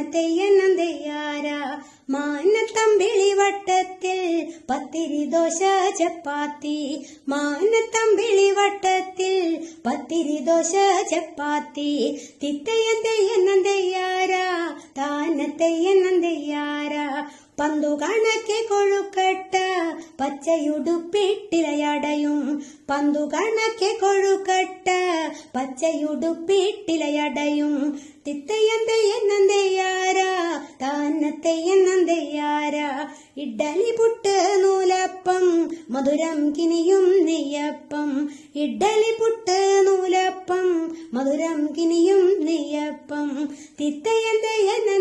താനത്തെയ്യനന്തയ്യാര മാനത്തമ്പിളി വട്ടത്തിൽ പത്തിരി ദോശ ചപ്പാത്തി മാനത്തമ്പിളി വട്ടത്തിൽ പത്തിരി ദോശ ചപ്പാത്തി തിത്തയ്യന്തയ്യനന്തയ്യാര താനത്തെയ്യനന്തയ്യാര പന്തു കണക്കെ കൊഴുക്കട്ട പച്ചയുടുപ്പിട്ടിലയടയും പന്തു കണക്കെ കൊഴുക്കട്ട പച്ചയുടുപ്പിട്ടിലയടയും തിത്തയ്യന്തയ്യനന്തയ്യാര താനത്തെയ്യനന്തയ്യാര ഇഡ്ഡലി പുട്ട് നൂലപ്പം മധുരം കിനിയും നെയ്യപ്പം ഇഡ്ഡലി പുട്ട് നൂലപ്പം മധുരം കിനിയും നെയ്യപ്പം തിത്തയ്യന്തയ്യന